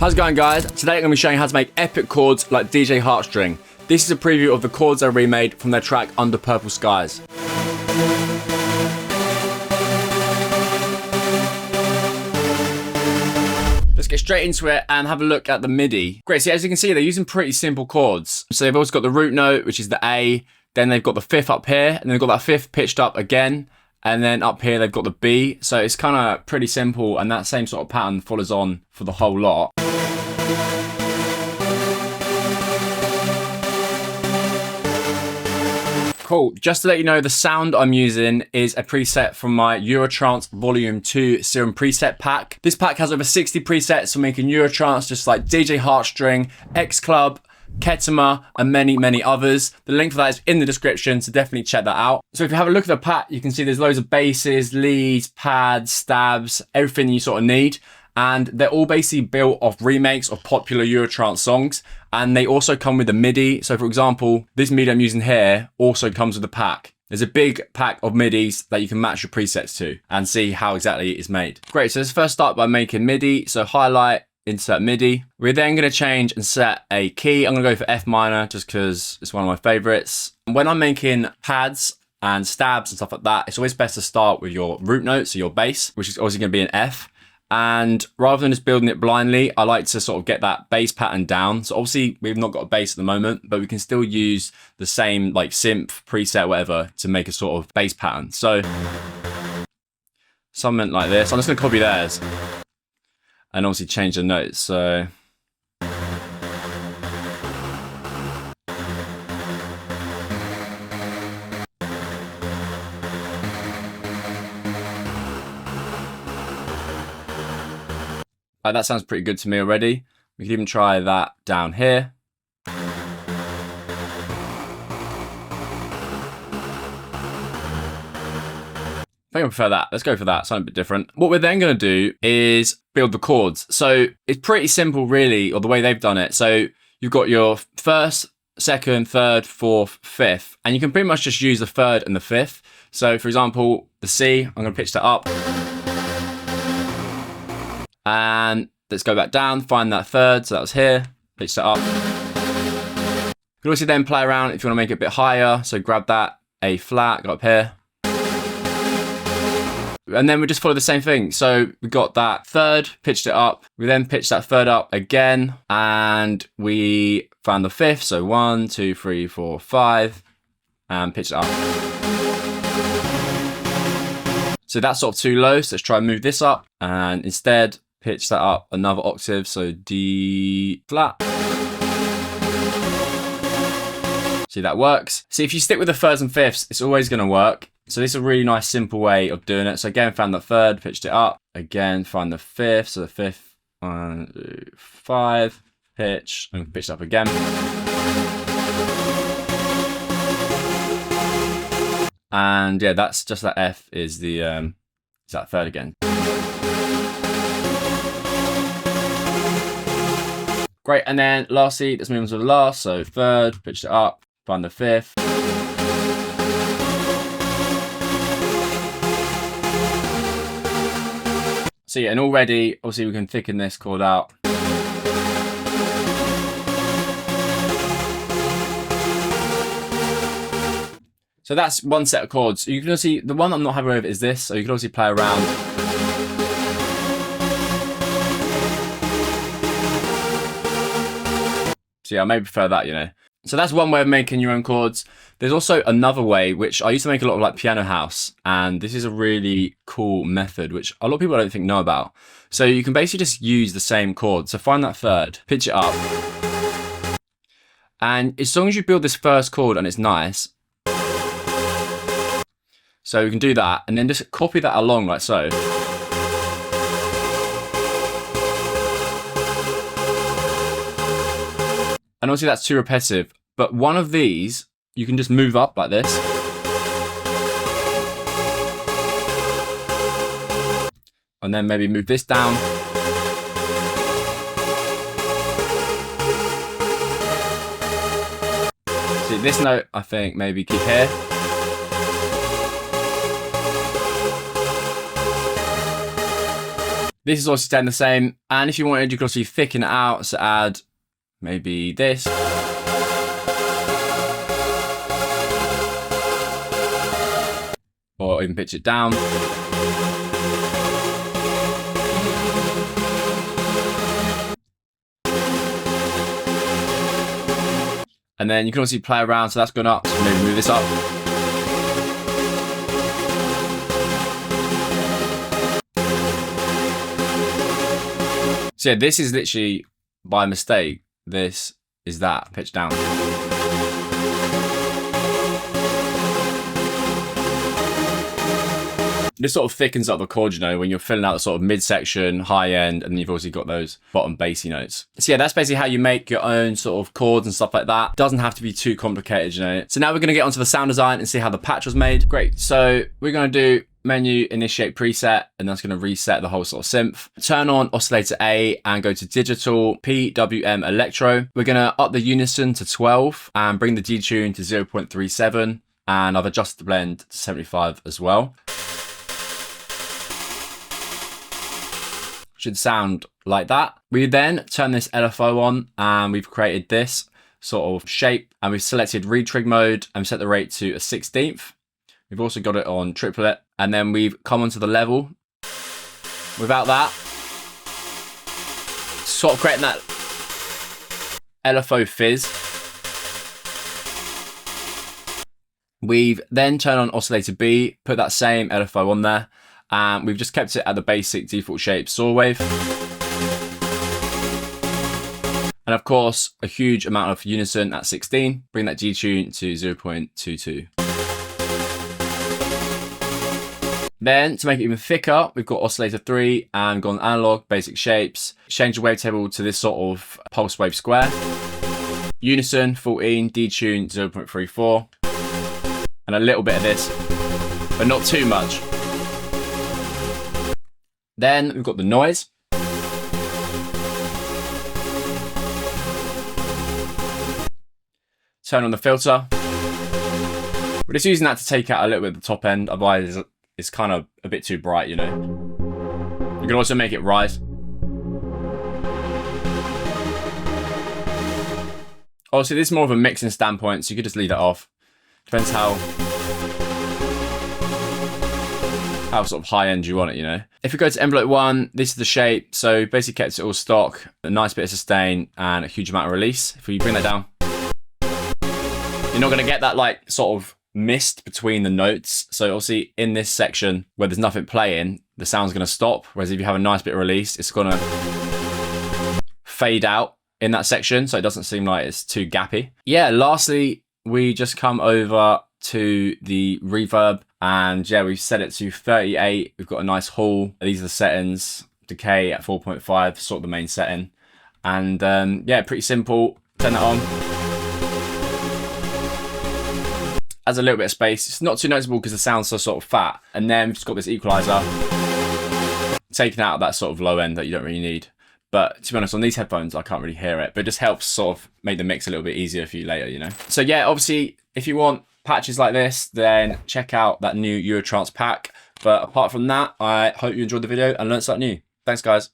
How's it going, guys? Today I'm going to be showing you how to make epic chords like DJ Heartstring. This is a preview of the chords I remade from their track Under Purple Skies. Let's get straight into it and have a look at the MIDI. Great, so as you can see, they're using pretty simple chords. So they've also got the root note, which is the A, then they've got the fifth up here, and they've got that fifth pitched up again, and then up here they've got the B. So it's kind of pretty simple, and that same sort of pattern follows on for the whole lot. Cool, just to let you know, the sound I'm using is a preset from my Eurotrance Volume 2 Serum preset pack. This pack has over 60 presets for making Eurotrance, just like DJ Heartstring, X Club, Ketema, and many, many others. The link for that is in the description, so definitely check that out. So if you have a look at the pack, you can see there's loads of basses, leads, pads, stabs, everything you sort of need. And they're all basically built off remakes of popular Eurotrance songs. And they also come with a MIDI. So for example, this MIDI I'm using here also comes with a pack. There's a big pack of MIDIs that you can match your presets to and see how exactly it is made. Great, so let's first start by making MIDI. So highlight, insert MIDI. We're then gonna change and set a key. I'm gonna go for F minor just because it's one of my favorites. When I'm making pads and stabs and stuff like that, it's always best to start with your root note, so your bass, which is obviously gonna be an F. And rather than just building it blindly, I like to sort of get that bass pattern down. So obviously we've not got a bass at the moment, but we can still use the same like synth preset, whatever, to make a sort of bass pattern. So something like this. I'm just gonna copy theirs and obviously change the notes. So that sounds pretty good to me already. We can even try that down here. I think I prefer that. Let's go for that, something a bit different. What we're then gonna do is build the chords. So it's pretty simple really, or the way they've done it. So you've got your first, second, third, fourth, fifth, and you can pretty much just use the third and the fifth. So for example, the C, I'm gonna pitch that up. And let's go back down, find that third, so that was here, pitch that up. You can also then play around if you want to make it a bit higher, so grab that, A flat, go up here. And then we just follow the same thing. So we got that third, pitched it up, we then pitched that third up again, and we found the fifth, so 1, 2, 3, 4, 5, and pitched it up. So that's sort of too low, so let's try and move this up, and instead pitch that up another octave, so D flat. See, that works. See, if you stick with the thirds and fifths, it's always gonna work. So this is a really nice, simple way of doing it. So again, found the third, pitched it up. Again, find the fifth, so the fifth, 1, 2, 5, pitch, and pitch it up again. And yeah, that's just that F is the, is that third again. Great, and then lastly, let's move on to the last. So third, pitch it up, find the fifth. So yeah, and already, obviously we can thicken this chord out. So that's one set of chords. You can also, the one I'm not happy with is this, so you can also play around. So yeah, I maybe prefer that, you know. So that's one way of making your own chords. There's also another way, which I used to make a lot of like piano house, and this is a really cool method, which a lot of people I don't think know about. So you can basically just use the same chord. So find that third, pitch it up. And as long as you build this first chord and it's nice, so you can do that, and then just copy that along like so. And obviously that's too repetitive, but one of these, you can just move up like this. And then maybe move this down. See, this note, I think maybe keep here. This is also staying the same. And if you wanted, you could also thicken it out. So add maybe this. Or even pitch it down. And then you can also play around, so that's gone up, so maybe move this up. So yeah, this is literally by mistake. This is that, pitch down. This sort of thickens up the chord, you know, when you're filling out the sort of midsection, high end, and then you've also got those bottom bassy notes. So yeah, that's basically how you make your own sort of chords and stuff like that. Doesn't have to be too complicated, you know. So now we're gonna get onto the sound design and see how the patch was made. Great, so we're gonna do menu, initiate preset, and that's gonna reset the whole sort of synth. Turn on oscillator A and go to digital, PWM electro. We're gonna up the unison to 12 and bring the detune to 0.37, and I've adjusted the blend to 75 as well. Should sound like that. We then turn this LFO on and we've created this sort of shape, and we've selected retrig mode and set the rate to a 16th. We've also got it on triplet, and then we've come onto the level. Without that, sort of creating that LFO fizz. We've then turned on oscillator B, put that same LFO on there. And we've just kept it at the basic default shape saw wave. And of course, a huge amount of unison at 16. Bring that detune to 0.22. Then to make it even thicker, we've got oscillator 3 and gone analog, basic shapes. Change the wavetable to this sort of pulse wave square. Unison 14, detune 0.34. And a little bit of this, but not too much. Then we've got the noise. Turn on the filter. We're just using that to take out a little bit of the top end, otherwise it's kind of a bit too bright, you know. You can also make it rise. Obviously, this is more of a mixing standpoint, so you could just leave that off. Depends how sort of high end you want it, you know. If we go to envelope 1, this is the shape. So basically kept it all stock, a nice bit of sustain and a huge amount of release. If we bring that down, you're not gonna get that like sort of mist between the notes. So obviously in this section where there's nothing playing, the sound's gonna stop. Whereas if you have a nice bit of release, it's gonna fade out in that section. So it doesn't seem like it's too gappy. Yeah, lastly, we just come over to the reverb, and yeah, we've set it to 38. We've got a nice hall. These are the settings. Decay at 4.5, sort of the main setting. And yeah, pretty simple. Turn that on. Adds a little bit of space. It's not too noticeable because the sound's so sort of fat. And then we've just got this equalizer, taking out that sort of low end that you don't really need. But to be honest, on these headphones, I can't really hear it. But it just helps sort of make the mix a little bit easier for you later, you know. So yeah, obviously, if you want patches like this, then check out that new Eurotrance pack. But apart from that, I hope you enjoyed the video and learned something new. Thanks, guys.